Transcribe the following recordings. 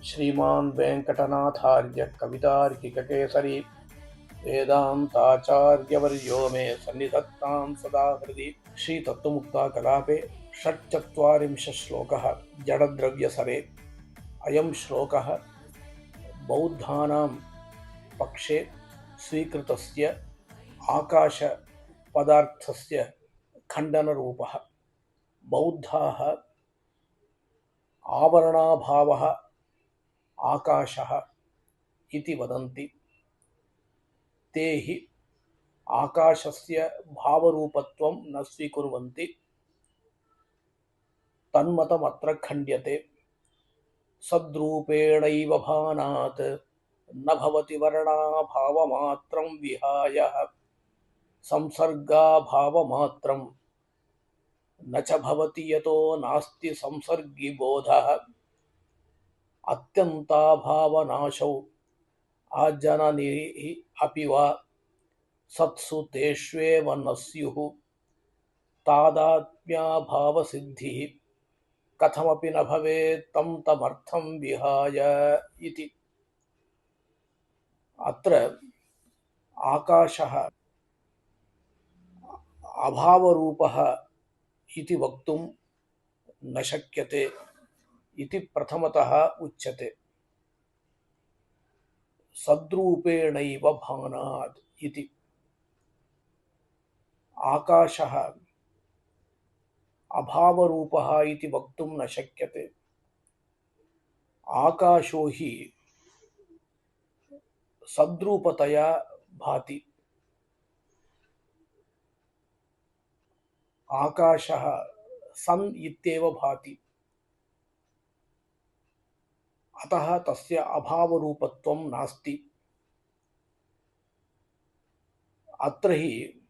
श्रीमान् वेङ्कटनाथार्य कवितार्किककेसरी वेदान्ताचार्यवर्यो मे सन्निधत्तां सदा हृदि। श्रीतत्त्वमुक्ता कलापे षट्चत्वारिंशः श्लोकः जडद्रव्यसरे। अयं श्लोकः बौद्धानां पक्षे स्वीकृतस्य आकाशपदार्थस्य खण्डनरूपः। बौद्धाः आवरणाभावः आकाशः इति वदन्ति। ते हि आकाशस्य भावरूपत्वं न स्वीकुर्वन्ति। तन्मतमत्र खण्ड्यते। सद्रूपेणैव भानात् न भवति वर्णाभावमात्रं विहाय संसर्गाभावमात्रं न च भवति यतो नास्ति संसर्गिबोधः। अत्यन्ताभावनाशौ आजननिः अपि वा सत्सु तेष्वेव न स्युः। तादात्म्याभावसिद्धिः कथमपि न भवेत् तं तमर्थं विहाय इति। अत्र आकाशः अभावरूपः इति वक्तुं न शक्यते इति प्रथमतः उच्यते। सद्रूपेणैव भानात् इति। आकाशः अभावरूपः इति वक्तुं न शक्यते। आकाशो हि सद्रूपतया भाति। आकाशः सन् इत्येव भाति। अतः तस्य अभावरूपत्वं नास्ति। अत्र हि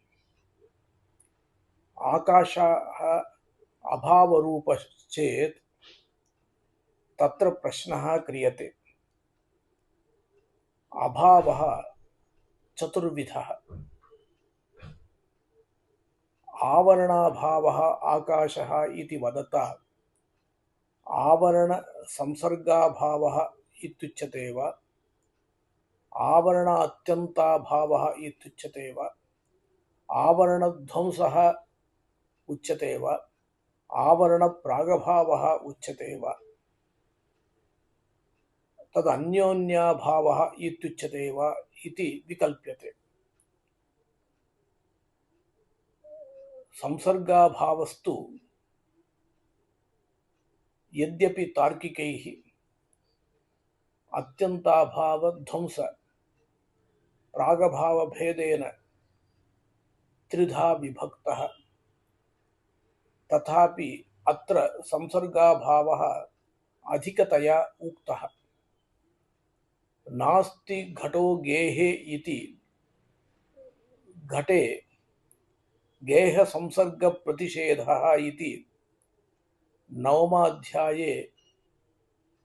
आकाशः अभावरूपश्चेत् तत्र प्रश्नः क्रियते। अभावः चतुर्विधः। आवरणाभावः आकाशः इति वदता आवरणसंसर्गाभावः इत्युच्यते वा, आवरण अत्यन्ताभावः इत्युच्यते वा, आवरणध्वंसः उच्यते वा, आवरणप्रागभावः उच्यते वा, तदन्योन्याभावः इत्युच्यते वा इति विकल्प्यते। संसर्गाभावस्तु यद्यपि तार्किकैः अत्यन्ताभावध्वंस प्रागभावभेदेन त्रिधा विभक्तः, तथापि अत्र संसर्गाभावः अधिकतया उक्तः। नास्ति घटो गेहे इति घटे गेहसंसर्गप्रतिषेधः इति नवमाध्याये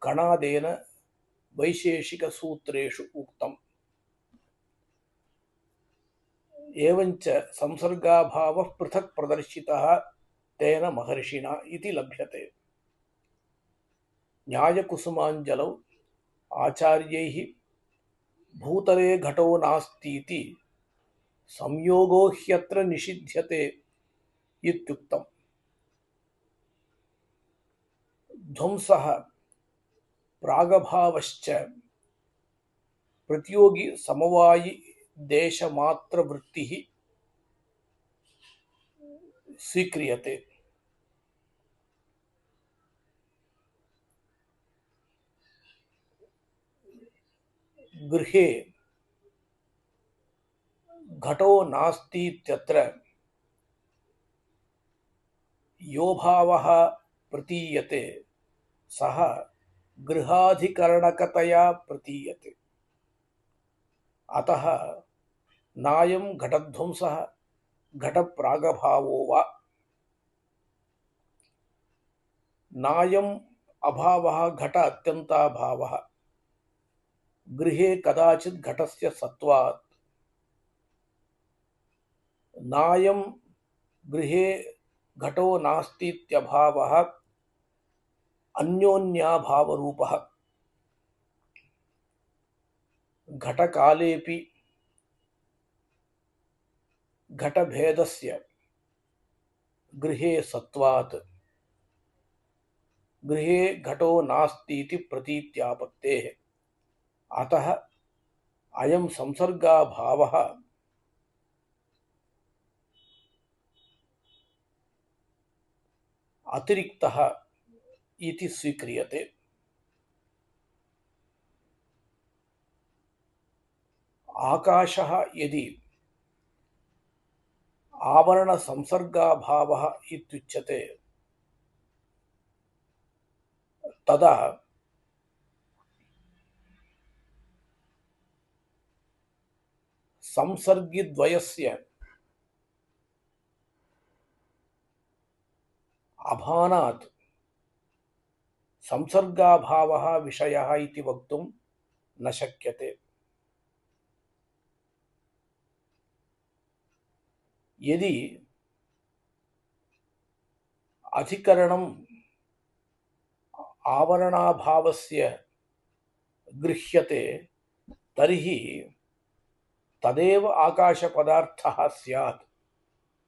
कणादेन वैशेषिकसूत्रेषु उक्तम्। एवञ्च संसर्गाभावः पृथक् प्रदर्शितः तेन महर्षिणा इति लभ्यते। न्यायकुसुमाञ्जलौ आचार्यैः भूतले घटो नास्तीति संयोगो ह्यत्र निषिध्यते इत्युक्तम्। ध्वंसः प्रागभावश्च प्रतियोगी समवायि देशमात्रवृत्तिः स्वीक्रियते। गृहे घटो नास्तीत्यत्र यो भावः प्रतीयते सः गृहाधिकरणकतया प्रतीयते। अतः नायं घटध्वंसः घटप्रागभावो वा, नायम् अभावः घट अत्यन्ताभावः। गृहे कदाचित् घटस्य सत्वात्, नायं गृहे घटो नास्तीत्यभावः अन्योन्याभावरूपः। घटकालेऽपि घटभेदस्य गृहे सत्वात् गृहे घटो नास्तीति प्रतीत्यापत्तेः। अतः अयं संसर्गाभावः अतिरिक्तः इति स्वीक्रियते। आकाशः यदि आवरणसंसर्गाभावः इत्युच्यते तदा संसर्गिद्वयस्य अभानात् संसर्गाभावः विषयः इति वक्तुं न शक्यते। यदि अधिकरणम् आवरणाभावस्य गृह्यते तर्हि तदेव आकाशपदार्थः स्यात्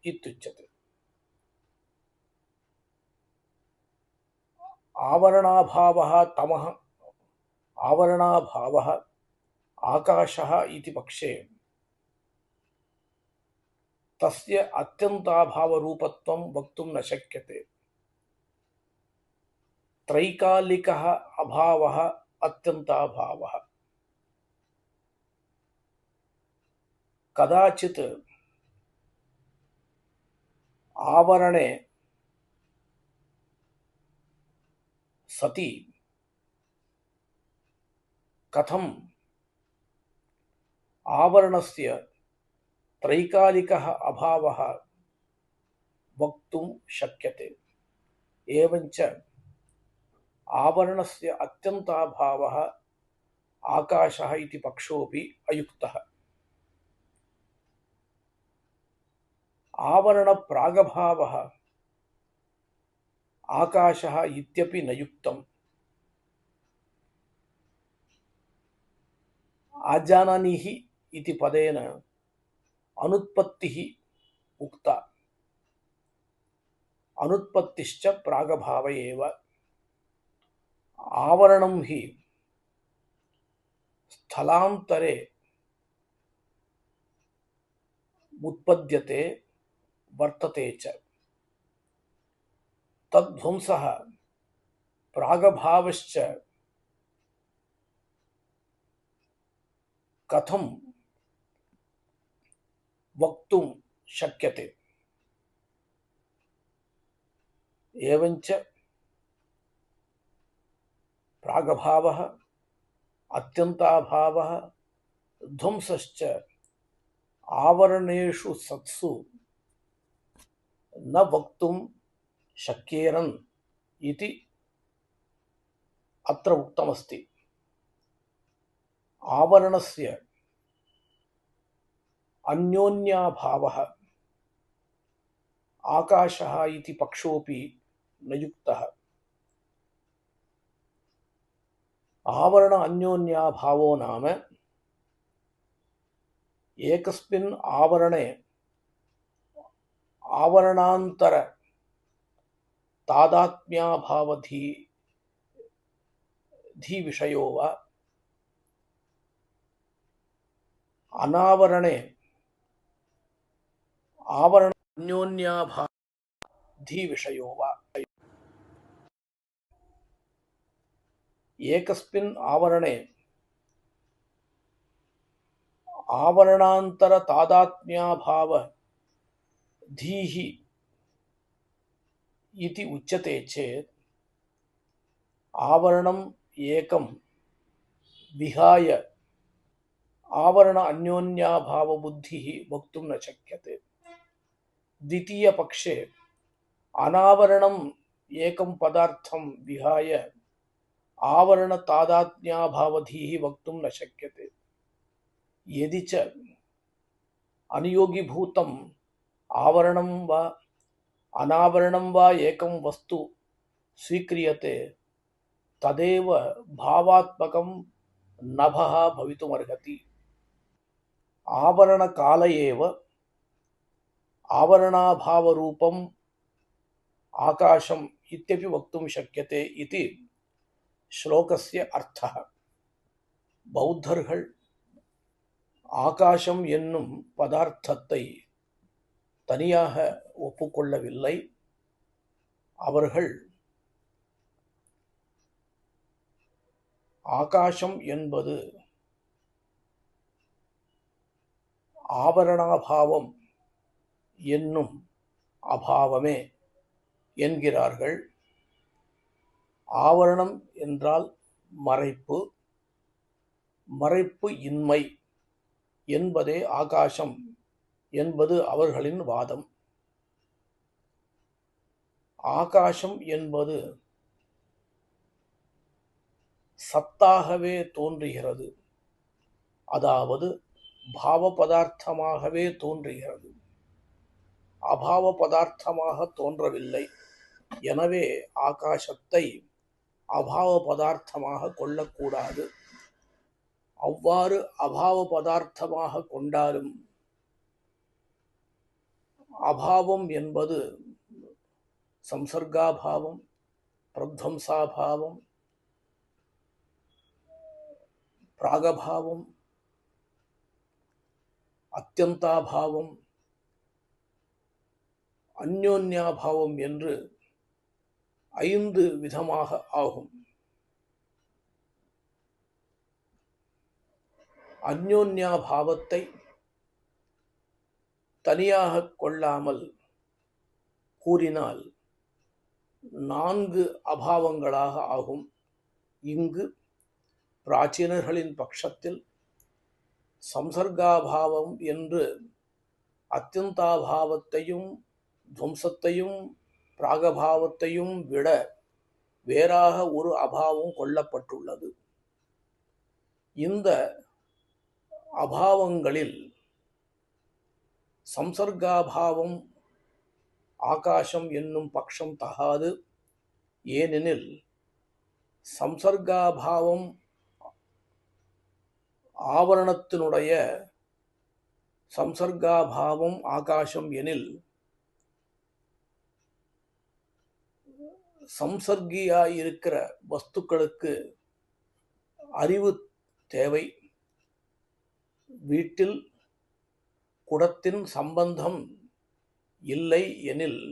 इत्युच्यते। आवरणाभावः तमः, आवरणाभावः आकाशः इति पक्षे तस्य अत्यन्ताभावरूपत्वं वक्तुं न शक्यते। त्रैकालिकः अभावः अत्यन्ताभावः। कदाचित् आवरणे सति कथम् आवरणस्य त्रैकालिकः अभावः वक्तुं शक्यते। एवञ्च आवरणस्य अत्यन्ताभावः आकाशः इति पक्षोऽपि अयुक्तः। आवरणप्रागभावः आकाशः इत्यपि न युक्तम्। आजानानिः इति पदेन अनुत्पत्तिः उक्ता। अनुत्पत्तिश्च प्रागभाव एव। आवरणं हि स्थलान्तरे उत्पद्यते वर्तते च। तद्ध्वंसः प्रागभावश्च कथं वक्तुं शक्यते। एवञ्च प्रागभावः अत्यन्ताभावः ध्वंसश्च आवरणेषु सत्सु न वक्तुं शक्येरन् इति अत्र उक्तमस्ति। आवरणस्य अन्योन्याभावः आकाशः इति पक्षोऽपि न युक्तः। आवरण अन्योन्याभावो नाम एकस्मिन् आवरणे आवरणान्तर तादात्म्याभावधी विषयो वा अनावरणे आवरण अन्योन्याभावधी विषयो वा एकस्मिन् आवरणे आवरणान्तर तादात्म्याभावधीः इति उच्यते चेत् आवरणम् एकं विहाय आवरण अन्योन्याभावबुद्धिः वक्तुं न शक्यते। द्वितीयपक्षे अनावरणम् एकं पदार्थं विहाय आवरण तादात्म्याभावधीः वक्तुं न शक्यते। यदि च अनियोगिभूतम् आवरणं वा अनावरणं वा एकं वस्तु स्वीक्रियते तदेव भावात्मकं नभः भवितुमर्हति। आवरणकाल एव आवरणाभावरूपम् आकाशम् इत्यपि वक्तुं शक्यते इति श्लोकस्य अर्थः. பௌத்தர்கள் ஆகாசம் என்னும் பதார்த்தத்தை தனியாக ஒப்புக்கொள்ளவில்லை. அவர்கள் ஆகாசம் என்பது ஆவரணாபாவம் என்னும் அபாவமே என்கிறார்கள். ஆவரணம் என்றால் மறைப்பு, மறைப்பு இன்மை என்பதே ஆகாசம் என்பது அவர்களின் வாதம். ஆகாசம் என்பது சத்தாகவே தோன்றுகிறது, அதாவது பாவ பதார்த்தமாகவே தோன்றுகிறது, அபாவ பதார்த்தமாக தோன்றவில்லை. எனவே ஆகாசத்தை அபாவ பதார்த்தமாக கொள்ளக்கூடாது. அவ்வாறு அபாவ பதார்த்தமாக கொண்டாலும் அபாவம் என்பது சம்சர்காபாவம், பிரத்வம்சாபாவம், பிராகபாவம், அத்தியந்தாபாவம், அந்யோன்யாபாவம் என்று 5 விதமாக ஆகும். அந்யோன்யாபாவத்தை தனியாக கொள்ளாமல் கூறினால் 4 அபாவங்களாக ஆகும். இங்கு பிராச்சீனர்களின் பட்சத்தில் சம்சர்காபாவம் என்று அத்தியந்தாபாவத்தையும் துவம்சத்தையும் பிராகபாவத்தையும் விட வேறாக ஒரு அபாவம் கொள்ளப்பட்டுள்ளது. இந்த அபாவங்களில் சம்சர்காபாவம் ஆகாசம் என்னும் பட்சம் தகாது. ஏனெனில் சம்சர்காபாவம் ஆவரணத்தினுடைய சம்சர்காபாவம் ஆகாசம் எனில் சம்சர்கியாயிருக்கிற வஸ்துக்களுக்கு அறிவு தேவை. வீட்டில் குடத்தின் சம்பந்தம் இல்லை எனில்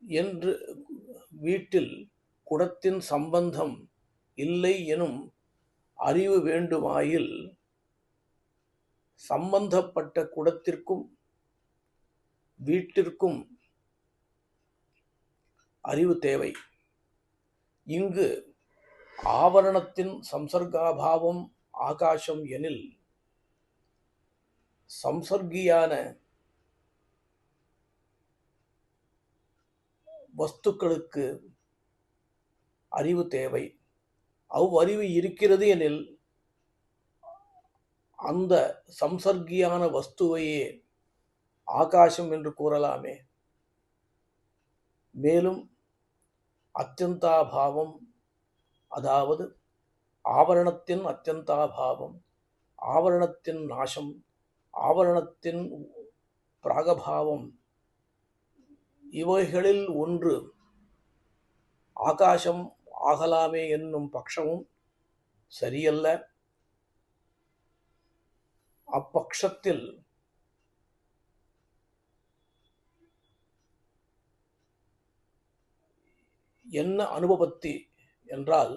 என்று வீட்டில் குடத்தின் சம்பந்தம் இல்லை எனும் அறிவு வேண்டுமாயில் சம்பந்தப்பட்ட குடத்திற்கும் வீட்டிற்கும் அறிவு தேவை. இங்கு ஆவரணத்தின் சம்சர்காபாவம் ஆகாசம் எனில் சம்சர்கியான வஸ்துக்களுக்கு அறிவு தேவை. அவ்வறிவு இருக்கிறது எனில் அந்த சம்சர்கியான வஸ்துவையே ஆகாசம் என்று கூறலாமே. மேலும் அத்தியந்தாபாவம், அதாவது ஆவரணத்தின் அத்தியந்தாபாவம், ஆவரணத்தின் நாசம், ஆவரணத்தின் பிராகபாவம், இவைகளில் ஒன்று ஆகாசம் ஆகலாமே என்னும் பட்சமும் சரியல்ல. அப்பட்சத்தில் என்ன அனுபவத்தி என்றால்,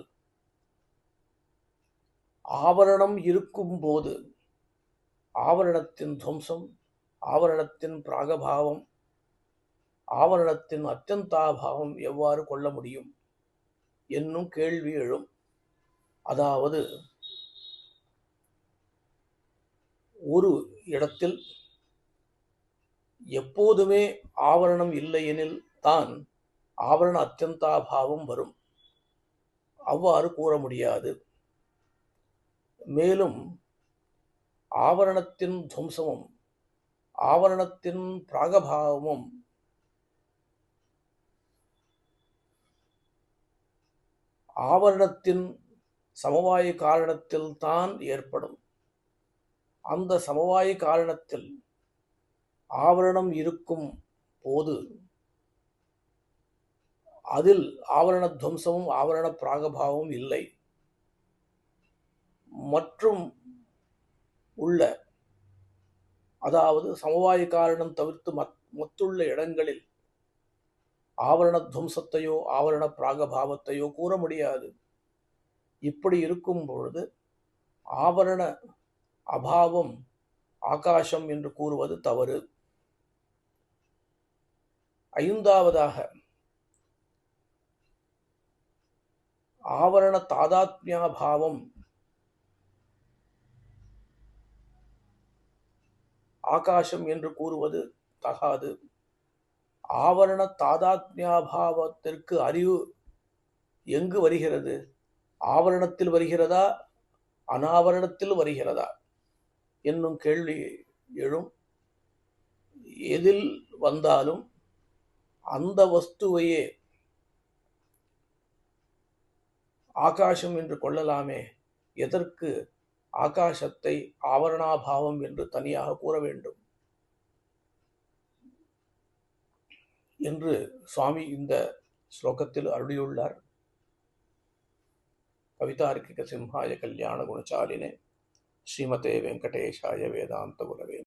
ஆவரணம் இருக்கும்போது ஆவரணத்தின் துவம்சம், ஆவரணத்தின் பிராகபாவம், ஆவரணத்தின் அத்தியந்தாபாவம் எவ்வாறு கொள்ள முடியும் என்னும் கேள்வி எழும். அதாவது ஒரு இடத்தில் எப்போதுமே ஆவரணம் இல்லையெனில் தான் ஆவரண அத்தியந்தாபாவம் வரும். அவ்வாறு கூற முடியாது. மேலும் ஆவரணத்தின் துவம்சமும் ஆவரணத்தின் பிராகபாவமும் ஆவரணத்தின் சமவாய காரணத்தில் தான் ஏற்படும். அந்த சமவாய காரணத்தில் ஆவரணம் இருக்கும் போது அதில் ஆவரண துவம்சமும் ஆவரண பிராகபாவமும் இல்லை. மற்றும் உள்ள, அதாவது சமவாய காரணம் தவிர்த்து மற்றுள்ள இடங்களில் ஆவரண துவம்சத்தையோ ஆவரண பிராகபாவத்தையோ கூற முடியாது. இப்படி இருக்கும் பொழுது ஆவரண அபாவம் ஆகாசம் என்று கூறுவது தவறு. ஐந்தாவதாக, ஆவரண தாதாத்மியாபாவம் ஆகாசம் என்று கூறுவது தகாது. ஆவரண தாதாத்மியாபாவத்திற்கு அறிவு எங்கு வருகிறது? ஆவரணத்தில் வருகிறதா, அனாவரணத்தில் வருகிறதா என்னும் கேள்வி எழும். எதில் வந்தாலும் அந்த வஸ்துவையே ஆகாசம் என்று கொள்ளலாமே, எதற்கு ஆகாசத்தை ஆவரணாபாவம் என்று தனியாக கூற வேண்டும் என்று சுவாமி இந்த ஸ்லோகத்தில் அருளியுள்ளார். கவிதார்க்கிக சிம்ஹாய கல்யாண குணசாலினே ஸ்ரீமதே வெங்கடேஷாய வேதாந்த குரவே